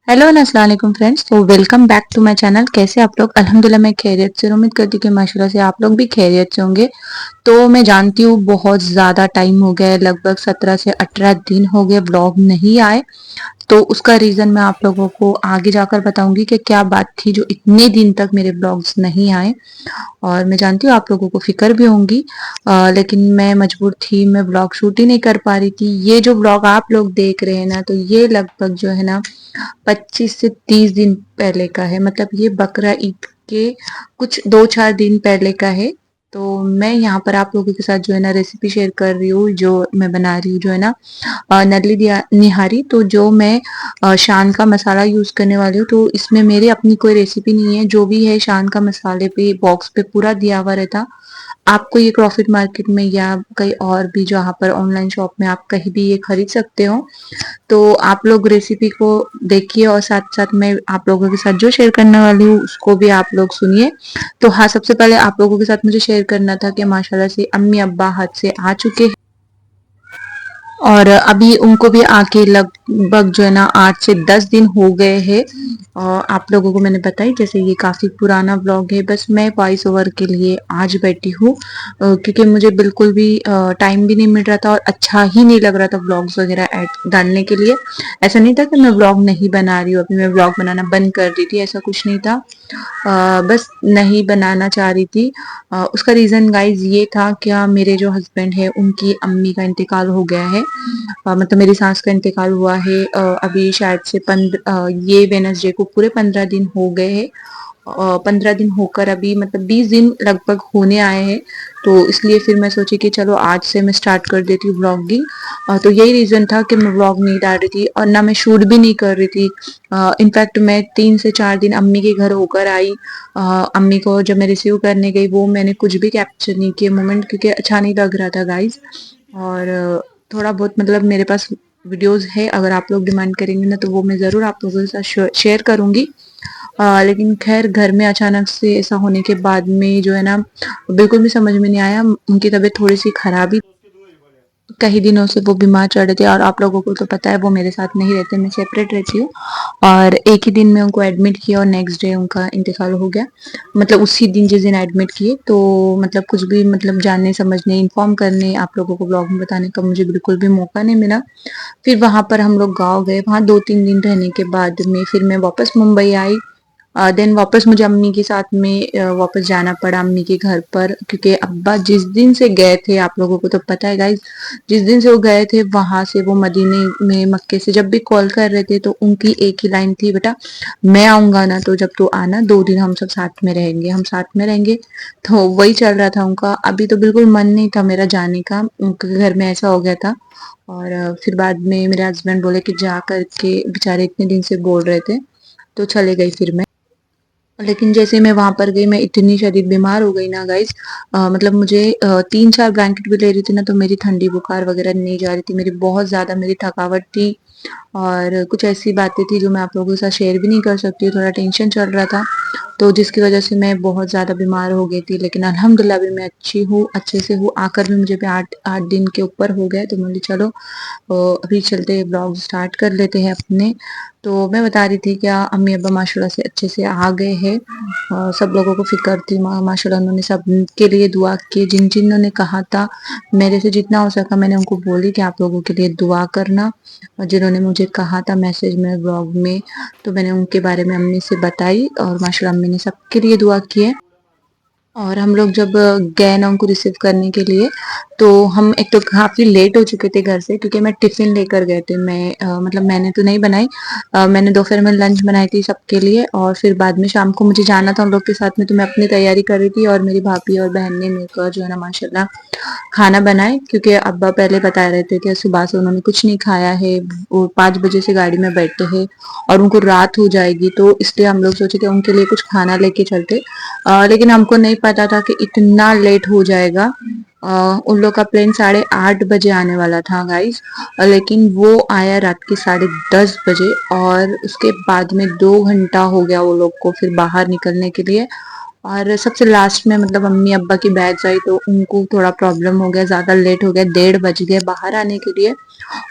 Hello and अस्सलाम वालेकुम friends. तो welcome back to my channel. कैसे आप लोग? अल्हम्दुलिल्लाह मैं खैरियत से हूँ। उम्मीद करती हूँ कि माशाल्लाह से आप लोग भी खैरियत से होंगे। तो मैं जानती हूँ बहुत ज़्यादा टाइम हो गया है, लगभग 17 से 18 दिन हो गए ब्लॉग नहीं आए। तो उसका रीज़न मैं आप लोगों को आगे जाकर बताऊंगी कि क्या बात थी जो इतने दिन तक मेरे ब्लॉग्स नहीं आए। और मैं जानती हूँ आप लोगों को फिक्र भी होंगी, लेकिन मैं मजबूर थी, मैं ब्लॉग शूट ही नहीं कर पा रही थी। ये जो ब्लॉग आप लोग देख रहे हैं ना, तो ये लगभग जो है ना 25 से 30 दिन पहले का है। मतलब ये बकरा ईद के कुछ 2-4 दिन पहले का है। तो मैं यहाँ पर आप लोगों के साथ जो है ना रेसिपी शेयर कर रही हूँ, जो मैं बना रही हूँ जो है ना नली निहारी। तो जो मैं शान का मसाला यूज करने वाली हूँ, तो इसमें मेरी अपनी कोई रेसिपी नहीं है। जो भी है शान का मसाले पे बॉक्स पे पूरा दिया हुआ रहता। आपको ये प्रॉफिट मार्केट में या कहीं और भी जहाँ पर ऑनलाइन शॉप में आप कहीं भी ये खरीद सकते हो। तो आप लोग रेसिपी को देखिए और साथ साथ मैं आप लोगों के साथ जो शेयर करने वाली हूँ उसको भी आप लोग सुनिए। तो हाँ, सबसे पहले आप लोगों के साथ मुझे शेयर करना था कि माशाल्लाह से अम्मी अब्बा हाथ से आ चुके हैं। और अभी उनको भी आके लगभग जो है ना 8 से 10 दिन हो गए हैं। और आप लोगों को मैंने बताई जैसे ये काफी पुराना ब्लॉग है, बस मैं वॉइस ओवर के लिए आज बैठी हूँ, क्योंकि मुझे बिल्कुल भी टाइम भी नहीं मिल रहा था और अच्छा ही नहीं लग रहा था ब्लॉग्स वगैरह ऐड डालने के लिए। ऐसा नहीं था कि मैं ब्लॉग नहीं बना रही हूँ, अभी मैं ब्लॉग बनाना बंद कर दी थी, ऐसा कुछ नहीं था। बस नहीं बनाना चाह रही थी। उसका रीज़न गाइज़ ये था, क्या मेरे जो हस्बैंड है उनकी अम्मी का इंतकाल हो गया है। मतलब मेरी सास का इंतकाल हुआ है। अभी शायद से ये वेडनेसडे को पूरे 15 दिन हो गए हैं। 15 दिन होकर अभी मतलब 20 दिन लगभग होने आए हैं। तो इसलिए फिर मैं सोची कि चलो आज से मैं स्टार्ट कर देती हूँ ब्लॉगिंग। तो यही रीज़न था कि मैं ब्लॉग नहीं डाल रही थी और ना मैं शूट भी नहीं कर रही थी। इनफैक्ट मैं 3 से 4 दिन अम्मी के घर होकर आई। अम्मी को जब मैं रिसीव करने गई वो मैंने कुछ भी कैप्चर नहीं किए मोमेंट, क्योंकि अच्छा नहीं लग रहा था गाइज। और थोड़ा बहुत मतलब मेरे पास वीडियोस है, अगर आप लोग डिमांड करेंगे ना तो वो मैं ज़रूर आप लोगों के साथ शेयर करूंगी। लेकिन खैर घर में अचानक से ऐसा होने के बाद में जो है ना बिल्कुल भी समझ में नहीं आया। उनकी तबीयत थोड़ी सी खराब ही, कई दिनों से वो बीमार चल रहे थे। और आप लोगों को तो पता है वो मेरे साथ नहीं रहते, मैं सेपरेट रहती हूँ। और एक ही दिन में उनको एडमिट किया और नेक्स्ट डे उनका इंतकाल हो गया। मतलब उसी दिन जिस दिन एडमिट किए, तो मतलब कुछ भी मतलब जानने समझने इन्फॉर्म करने आप लोगों को ब्लॉग में बताने का मुझे बिल्कुल भी मौका नहीं मिला। फिर वहां पर हम लोग गाँव गए, वहां 2-3 दिन रहने के बाद में फिर मैं वापस मुंबई आई। देन वापस मुझे अम्मी के साथ में वापस जाना पड़ा अम्मी के घर पर, क्योंकि अब्बा जिस दिन से गए थे आप लोगों को तो पता है गाइज, जिस दिन से वो गए थे वहां से वो मदीने में मक्के से जब भी कॉल कर रहे थे तो उनकी एक ही लाइन थी, बेटा मैं आऊंगा ना तो जब तू आना 2 दिन हम सब साथ में रहेंगे, हम साथ में रहेंगे। तो वही चल रहा था उनका। अभी तो बिल्कुल मन नहीं था मेरा जाने का, उनके घर में ऐसा हो गया था। और फिर बाद में मेरे हस्बैंड बोले कि जा करके, बेचारे इतने दिन से बोल रहे थे, तो चले गई फिर मैं। लेकिन जैसे मैं वहां पर गई मैं इतनी शदीद बीमार हो गई ना गाइज। मतलब मुझे 3-4 ब्लैंकेट भी ले रही थी ना तो मेरी ठंडी बुखार वगैरह नहीं जा रही थी, मेरी बहुत ज्यादा मेरी थकावट थी। और कुछ ऐसी बातें थी जो मैं आप लोगों के साथ शेयर भी नहीं कर सकती, थोड़ा टेंशन चल रहा था। तो जिसकी वजह से मैं बहुत ज़्यादा बीमार हो गई थी, लेकिन अल्हम्दुलिल्लाह अभी मैं अच्छी हूँ, अच्छे से हूँ। आकर भी मुझे भी 8 दिन के ऊपर हो गए। तो बोली चलो अभी चलते ब्लॉग स्टार्ट कर लेते हैं अपने। तो मैं बता रही थी क्या अम्मी अब्बा माशाल्लाह से अच्छे से आ गए हैं। सब लोगों को फिक्र थी, माशाल्लाह उन्होंने सब के लिए दुआ की, जिन जिन्होंने ने कहा था। मेरे से जितना हो सका मैंने उनको बोली कि आप लोगों के लिए दुआ करना। और जिन्होंने मुझे कहा था मैसेज में ब्लॉग में, तो मैंने उनके बारे में अम्मी से बताई और माशाल्लाह अम्मी ने सबके लिए दुआ की है। और हम लोग जब गए ना उनको रिसीव करने के लिए, तो हम एक तो काफी लेट हो चुके थे घर से, क्योंकि मैं टिफिन लेकर गए थे। मैं मतलब मैंने तो नहीं बनाई, मैंने दोपहर में लंच बनाई थी सबके लिए और फिर बाद में शाम को मुझे जाना था उन लोग के साथ में, तो मैं अपनी तैयारी कर रही थी और मेरी भाभी और बहन ने मिलकर जो है ना माशाल्लाह खाना बनाए। क्योंकि अब्बा पहले बता रहे थे कि सुबह से उन्होंने कुछ नहीं खाया है, वो 5 बजे से गाड़ी में बैठे हैं और उनको रात हो जाएगी, तो इसलिए हम लोग सोचे कि उनके लिए कुछ खाना लेके चलते। लेकिन हमको नहीं पता था कि इतना लेट हो जाएगा। उन लोग का प्लेन 8:30 बजे आने वाला था गाइस, लेकिन वो आया रात के 10:30 बजे। और उसके बाद में 2 घंटा हो गया वो लोग को फिर बाहर निकलने के लिए। और सबसे लास्ट में मतलब मम्मी अब्बा की बैच आई तो उनको थोड़ा प्रॉब्लम हो गया, ज़्यादा लेट हो गया, 1:30 बज गए बाहर आने के लिए।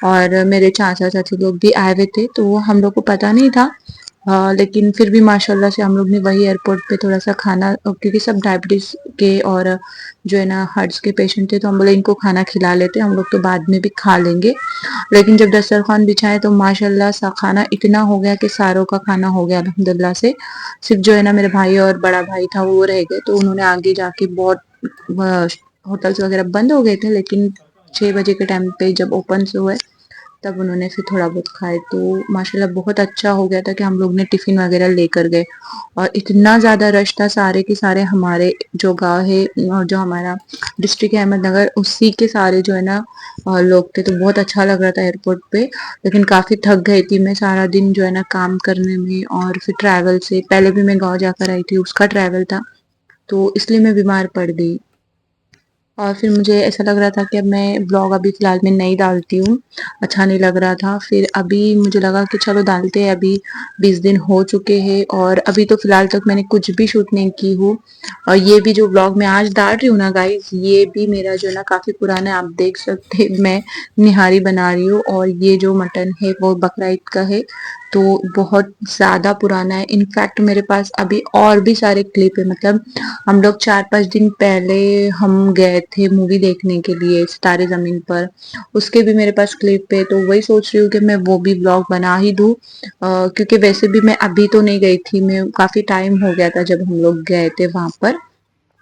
और मेरे चाचा चाची लोग भी आए हुए थे तो वो हम लोग को पता नहीं था। लेकिन फिर भी माशाल्लाह से हम लोग ने वही एयरपोर्ट पे थोड़ा सा खाना, क्योंकि सब डायबिटीज के और जो है ना हार्ट्स के पेशेंट थे तो हम बोले इनको खाना खिला लेते, हम लोग तो बाद में भी खा लेंगे। लेकिन जब दस्तरखान बिछाए तो माशाल्लाह सा खाना इतना हो गया कि सारों का खाना हो गया अल्हम्दुलिल्लाह से। सिर्फ जो है ना मेरे भाई और बड़ा भाई था वो रह गए, तो उन्होंने आगे जाके बहुत होटल्स वगैरह बंद हो गए थे, लेकिन 6 बजे के टाइम पे जब ओपन से हुए तब उन्होंने फिर थोड़ा बहुत खाए। तो माशाल्लाह बहुत अच्छा हो गया था कि हम लोग ने टिफिन वगैरह लेकर गए। और इतना ज्यादा रश था, सारे के सारे हमारे जो गांव है और जो हमारा डिस्ट्रिक्ट है अहमदनगर, उसी के सारे जो है ना लोग थे। तो बहुत अच्छा लग रहा था एयरपोर्ट पे। लेकिन काफी थक गई थी मैं सारा दिन जो है ना काम करने में, और फिर ट्रैवल से पहले भी मैं गाँव जाकर आई थी, उसका ट्रैवल था, तो इसलिए मैं बीमार पड़ गई। और फिर मुझे ऐसा लग रहा था कि अब मैं ब्लॉग अभी फ़िलहाल में नहीं डालती हूँ, अच्छा नहीं लग रहा था। फिर अभी मुझे लगा कि चलो डालते हैं, अभी 20 दिन हो चुके हैं और अभी तो फ़िलहाल तक मैंने कुछ भी शूट नहीं की हूँ। और ये भी जो ब्लॉग मैं आज डाल रही हूँ ना गाइज़, ये भी मेरा जो है ना काफ़ी पुराना है, आप देख सकते हैं मैं निहारी बना रही हूँ, और ये जो मटन है वो बकरा ईद का है, तो बहुत ज़्यादा पुराना है। इनफैक्ट मेरे पास अभी और भी सारे क्लिप है, मतलब हम लोग 4-5 दिन पहले हम गए थे मूवी देखने के लिए सितारे जमीन पर, उसके भी मेरे पास क्लिप है। तो वही सोच रही हूँ कि मैं वो भी ब्लॉग बना ही दूँ, क्योंकि वैसे भी मैं अभी तो नहीं गई थी, मैं काफी टाइम हो गया था जब हम लोग गए थे वहां पर।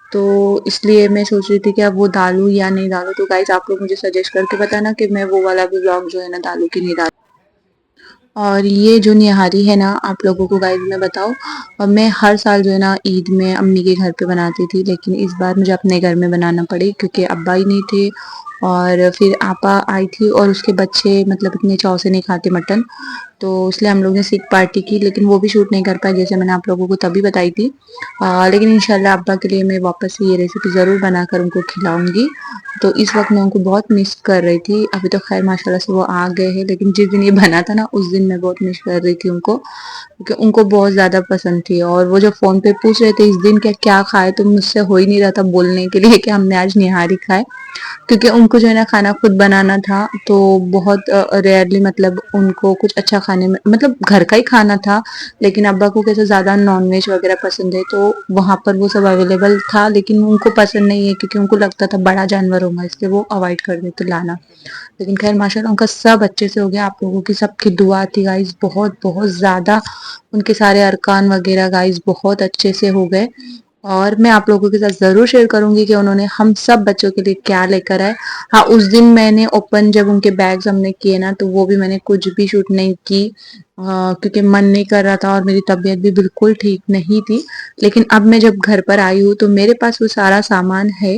तो इसलिए मैं सोच रही थी कि अब वो डालूं या नहीं डालूं। तो गाइज आप लोग मुझे सजेस्ट करके बताना कि मैं वो वाला भी ब्लॉग जो है ना डालूं कि नहीं डालूं। और ये जो निहारी है ना आप लोगों को गाइस मैं बताऊँ, मैं हर साल जो है ना ईद में अम्मी के घर पे बनाती थी, लेकिन इस बार मुझे अपने घर में बनाना पड़ी क्योंकि अब्बा ही नहीं थे, और फिर आपा आई थी और उसके बच्चे मतलब इतने चाव से नहीं खाते मटन, तो इसलिए हम लोग ने सिक पार्टी की, लेकिन वो भी शूट नहीं कर पाए जैसे मैंने आप लोगों को तभी बताई थी। लेकिन इंशाल्लाह अब्बा के लिए मैं वापस से ये रेसिपी ज़रूर बनाकर उनको खिलाऊंगी। तो इस वक्त मैं उनको बहुत मिस कर रही थी, अभी तो खैर माशाल्लाह से वो आ गए हैं, लेकिन जिस दिन ये बना था ना उस दिन मैं बहुत मिस कर रही थी उनको, क्योंकि उनको बहुत ज़्यादा पसंद थी। और वो जब फ़ोन पे पूछ रहे थे इस दिन क्या क्या खाए, तो मुझसे हो ही नहीं रहा था बोलने के लिए कि हमने आज निहारी खाए, क्योंकि उनको जो है ना खाना खुद बनाना था, तो बहुत रेयरली मतलब उनको कुछ अच्छा खाने में मतलब घर का ही खाना था। लेकिन अब्बा को कैसे ज़्यादा नॉनवेज वगैरह पसंद है, तो वहाँ पर वो सब अवेलेबल था, लेकिन उनको पसंद नहीं है क्योंकि उनको लगता था बड़ा जानवर होगा, इसलिए वो अवॉइड कर देते लाना। लेकिन खैर माशाल्लाह उनका सब अच्छे से हो गया, आप लोगों की सबकी दुआ थी गाइस, बहुत बहुत ज़्यादा उनके सारे अरकान वगैरह गाइस बहुत अच्छे से हो गए। और मैं आप लोगों के साथ ज़रूर शेयर करूंगी कि उन्होंने हम सब बच्चों के लिए क्या लेकर आए। हाँ, उस दिन मैंने ओपन जब उनके बैग्स हमने किए ना, तो वो भी मैंने कुछ भी शूट नहीं की, क्योंकि मन नहीं कर रहा था और मेरी तबीयत भी बिल्कुल ठीक नहीं थी। लेकिन अब मैं जब घर पर आई हूँ तो मेरे पास वो सारा सामान है,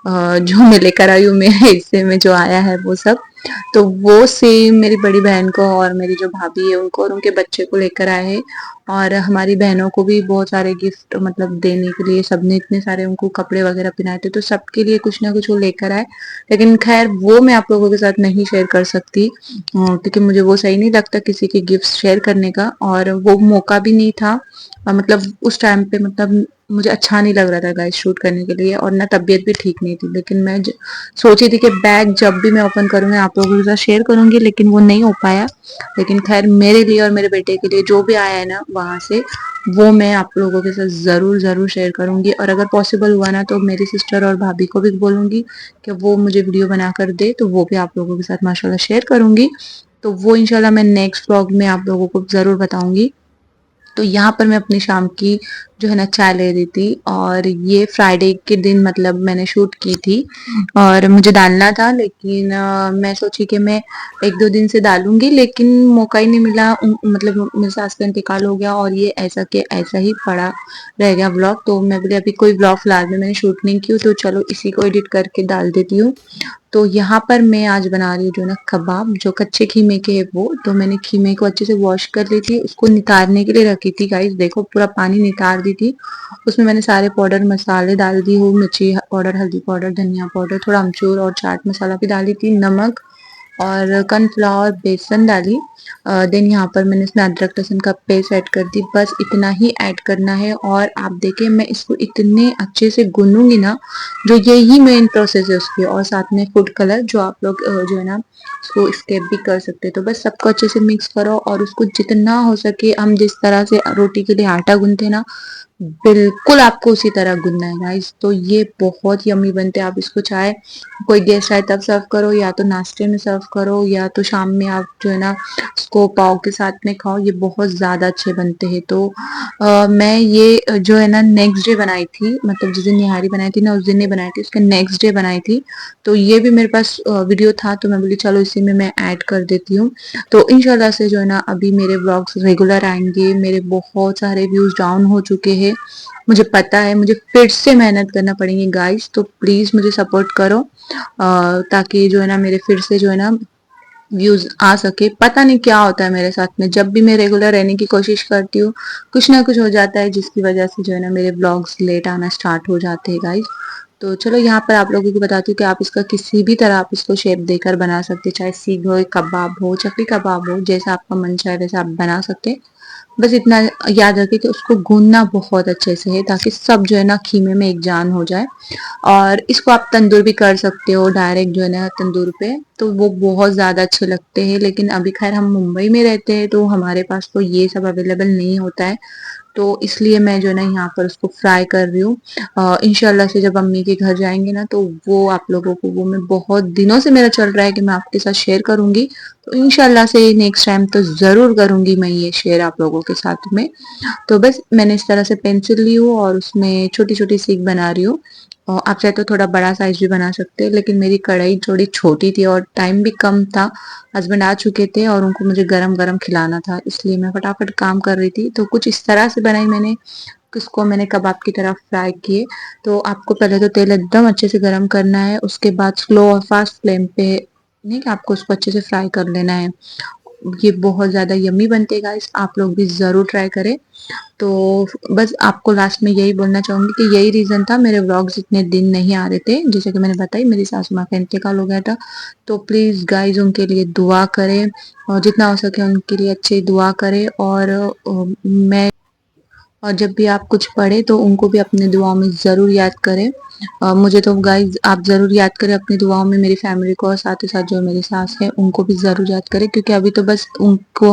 जो मैं लेकर आई हूँ मेरे हिस्से में जो आया है वो सब। तो वो सेम मेरी बड़ी बहन को और मेरी जो भाभी है उनको और उनके बच्चे को लेकर आए हैं। और हमारी बहनों को भी बहुत सारे गिफ्ट मतलब देने के लिए, सबने इतने सारे उनको कपड़े वगैरह पहनाए थे, तो सबके लिए कुछ ना कुछ वो लेकर आए। लेकिन खैर वो मैं आप लोगों के साथ नहीं शेयर कर सकती, क्योंकि मुझे वो सही नहीं लगता किसी के गिफ्ट शेयर करने का, और वो मौका भी नहीं था। मतलब उस टाइम पे मतलब मुझे अच्छा नहीं लग रहा था गाइस शूट करने के लिए, और ना तबीयत भी ठीक नहीं थी। लेकिन मैं सोची थी कि बैग जब भी मैं ओपन करूंगी आप लोगों के साथ शेयर करूंगी, लेकिन वो नहीं हो पाया। लेकिन खैर मेरे लिए और मेरे बेटे के लिए जो भी आया है ना वहां से, वो मैं आप लोगों के साथ जरूर जरूर शेयर करूंगी। और अगर पॉसिबल हुआ ना तो मेरी सिस्टर और भाभी को भी बोलूंगी कि वो मुझे वीडियो बना कर दे, तो वो भी आप लोगों के साथ माशाल्लाह शेयर करूंगी। तो वो इंशाल्लाह मैं नेक्स्ट व्लॉग में आप लोगों को जरूर बताऊंगी। तो यहाँ पर मैं अपनी शाम की जो है ना चाय ले रही थी, और ये फ्राइडे के दिन मतलब मैंने शूट की थी और मुझे डालना था, लेकिन मैं सोची कि मैं 1-2 दिन से डालूंगी, लेकिन मौका ही नहीं मिला। मतलब मेरे सास का इंतकाल हो गया और ये ऐसा के ऐसा ही पड़ा रह गया ब्लॉग। तो मैं बोली अभी कोई ब्लॉग फिलहाल में मैंने शूट नहीं की, तो चलो इसी को एडिट करके डाल देती हूँ। तो यहाँ पर मैं आज बना रही हूँ जो ना कबाब, जो कच्चे खीमे के है वो। तो मैंने खीमे को अच्छे से वॉश कर ली थी, उसको नितारने के लिए रखी थी गाइस, देखो पूरा पानी नितार दी थी। उसमें मैंने सारे पाउडर मसाले डाल दी हूँ, मिर्ची पाउडर, हल्दी पाउडर, धनिया पाउडर, थोड़ा अमचूर और चाट मसाला भी डाली थी, नमक, और कॉर्नफ्लावर बेसन डाली। देन यहाँ पर मैंने इसमें अदरक लहसुन का पेस्ट ऐड कर दी, बस इतना ही ऐड करना है। और आप देखिए मैं इसको इतने अच्छे से गूंदूंगी ना, जो यही मेन प्रोसेस है उसकी। और साथ में फूड कलर जो आप लोग जो है ना उसको स्किप भी कर सकते हैं। तो बस सबको अच्छे से मिक्स करो और उसको जितना हो सके, हम जिस तरह से रोटी के लिए आटा गूंथते हैं ना, बिल्कुल आपको उसी तरह गूंदना है गाइस। तो ये बहुत यम्मी बनते हैं। आप इसको चाहे कोई गेस्ट आए तब सर्व करो, या तो नाश्ते में सर्व करो, या तो शाम में आप जो है ना इसको पाव के साथ में खाओ। ये बहुत ज्यादा अच्छे बनते हैं। तो मैं ये जो है ना नेक्स्ट डे बनाई थी, मतलब जिस दिन निहारी बनाई थी ना उस दिन नहीं बनाई थी, उसके नेक्स्ट डे बनाई थी। तो ये भी मेरे पास वीडियो था, तो मैं बोली चलो इसी में मैं ऐड कर देती हूँ। तो इंशाल्लाह से जो है ना अभी मेरे व्लॉग्स रेगुलर आएंगे। मेरे बहुत सारे व्यूज डाउन हो चुके हैं, मुझे पता है। मुझे फिर से मेहनत करना पड़ेगी गाइस, तो प्लीज मुझे सपोर्ट करो ताकि जो है ना मेरे फिर से जो है ना व्यूज आ सके। पता नहीं क्या होता है मेरे साथ में, जब भी मैं रेगुलर रहने की कोशिश करती हूँ कुछ ना कुछ हो जाता है, जिसकी वजह से जो है ना मेरे ब्लॉग्स लेट आना स्टार्ट हो जाते हैं गाइस। तो चलो यहाँ पर आप लोगों को बताती हूँ कि आप इसका किसी भी तरह आप इसको शेप देकर बना सकते हैं, चाहे सीग हो, कबाब हो, चकली कबाब हो, जैसा आपका मन चाहे वैसे आप बना सकते हैं। बस इतना याद रखिए कि उसको गूंदना बहुत अच्छे से है, ताकि सब जो है ना खीमे में एक जान हो जाए। और इसको आप तंदूर भी कर सकते हो, डायरेक्ट जो है ना तंदूर पे, तो वो बहुत ज्यादा अच्छे लगते हैं। लेकिन अभी खैर हम मुंबई में रहते हैं, तो हमारे पास तो ये सब अवेलेबल नहीं होता है। तो इसलिए मैं जो है ना यहाँ पर उसको फ्राई कर रही हूँ। इंशाल्लाह से जब अम्मी के घर जाएंगे ना, तो वो आप लोगों को, वो मैं बहुत दिनों से मेरा चल रहा है कि मैं आपके साथ शेयर करूंगी। तो इंशाल्लाह से नेक्स्ट टाइम तो जरूर करूंगी मैं ये शेयर आप लोगों के साथ में। तो बस मैंने इस तरह से पेंसिल ली हूँ और उसमें छोटी छोटी सीख बना रही हूँ। और आप चाहे तो थोड़ा बड़ा साइज भी बना सकते हैं, लेकिन मेरी कढ़ाई थोड़ी छोटी थी और टाइम भी कम था। हस्बैंड आ चुके थे और उनको मुझे गरम गरम खिलाना था, इसलिए मैं फटाफट काम कर रही थी। तो कुछ इस तरह से बनाई मैंने, किसको मैंने कबाब की तरह फ्राई किए। तो आपको पहले तो तेल एकदम अच्छे से गरम करना है, उसके बाद स्लो और फास्ट फ्लेम पे नहीं कि आपको उसको अच्छे से फ्राई कर लेना है। ये बहुत ज्यादा यम्मी बनते हैं गाइस, आप लोग भी जरूर ट्राई करें। तो बस आपको लास्ट में यही बोलना चाहूंगी कि यही रीजन था मेरे व्लॉग्स इतने दिन नहीं आ रहे थे। जैसे कि मैंने बताई, मेरी सासू माँ का इंतकाल हो गया था। तो प्लीज गाइज उनके लिए दुआ करें, और जितना हो सके उनके लिए अच्छी दुआ करें। और मैं और जब भी आप कुछ पढ़े तो उनको भी अपने दुआओं में ज़रूर याद करें। मुझे तो गाइस आप ज़रूर याद करें अपनी दुआओं में मेरी फैमिली को, और साथ ही साथ जो मेरी सास है उनको भी ज़रूर याद करें, क्योंकि अभी तो बस उनको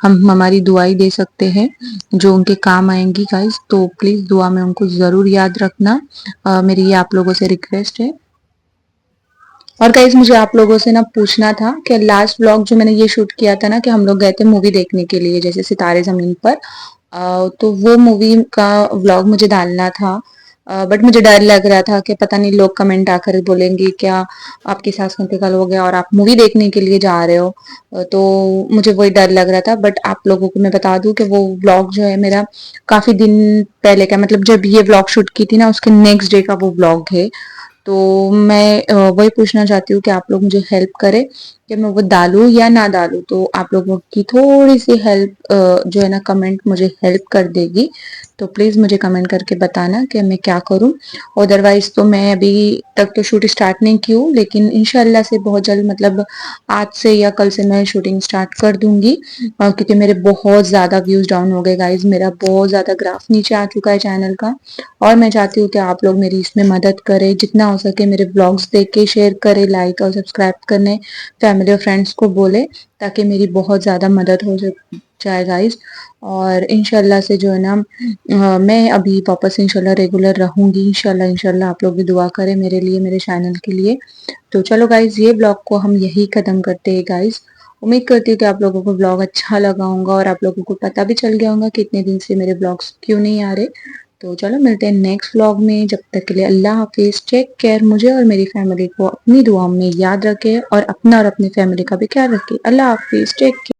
हम हमारी दुआ ही दे सकते हैं जो उनके काम आएंगी गाइस। तो प्लीज़ दुआ में उनको ज़रूर याद रखना। मेरी ये आप लोगों से रिक्वेस्ट है। और गाइस मुझे आप लोगों से ना पूछना था कि लास्ट व्लॉग जो मैंने ये शूट किया था ना, कि हम लोग गए थे मूवी देखने के लिए जैसे सितारे जमीन पर, तो वो मूवी का व्लॉग मुझे डालना था। बट मुझे डर लग रहा था कि पता नहीं लोग कमेंट आकर बोलेंगे क्या आपकी सास का इंतकाल हो गया और आप मूवी देखने के लिए जा रहे हो। तो मुझे वही डर लग रहा था। बट आप लोगों को मैं बता दूं कि वो व्लॉग जो है मेरा काफी दिन पहले का, मतलब जब ये व्लॉग शूट की थी ना उसके नेक्स्ट डे का वो व्लॉग है। तो मैं वही पूछना चाहती हूँ कि आप लोग मुझे हेल्प करें कि मैं वो डालूं या ना डालूं। तो आप लोगों की थोड़ी सी हेल्प जो है ना कमेंट मुझे हेल्प कर देगी। तो प्लीज मुझे कमेंट करके बताना कि मैं क्या करूं। अदरवाइज तो मैं अभी तक तो शूट स्टार्ट नहीं की हूँ, लेकिन इंशाल्लाह से बहुत जल्द, मतलब आज से या कल से मैं शूटिंग स्टार्ट कर दूंगी। क्योंकि मेरे बहुत ज्यादा व्यूज डाउन हो गए गाइज, मेरा बहुत ज्यादा ग्राफ नीचे आ चुका है चैनल का। और मैं चाहती हूँ कि आप लोग मेरी इसमें मदद करें, जितना हो सके मेरे ब्लॉग्स देख के शेयर करें, लाइक और सब्सक्राइब करने, फैमिली और फ्रेंड्स को बोले, ताकि मेरी बहुत ज़्यादा मदद हो जाए गाइस। और इंशाल्लाह से जो है ना मैं अभी वापस इंशाल्लाह रेगुलर रहूंगी। इंशाल्लाह इंशाल्लाह आप लोग भी दुआ करें मेरे लिए, मेरे चैनल के लिए। तो चलो गाइज ये ब्लॉग को हम यही खत्म करते हैं गाइज। उम्मीद करती हूँ कि आप लोगों को ब्लॉग अच्छा लगा होगा, और आप लोगों को पता भी चल गया होगा कि इतने दिन से मेरे ब्लॉग्स क्यों नहीं आ रहे। तो चलो मिलते हैं नेक्स्ट व्लॉग में, जब तक के लिए अल्लाह हाफिज, टेक केयर। मुझे और मेरी फैमिली को अपनी दुआओं में याद रखें, और अपना और अपनी फैमिली का भी ख्याल रखें। अल्लाह हाफिज, टेक केयर।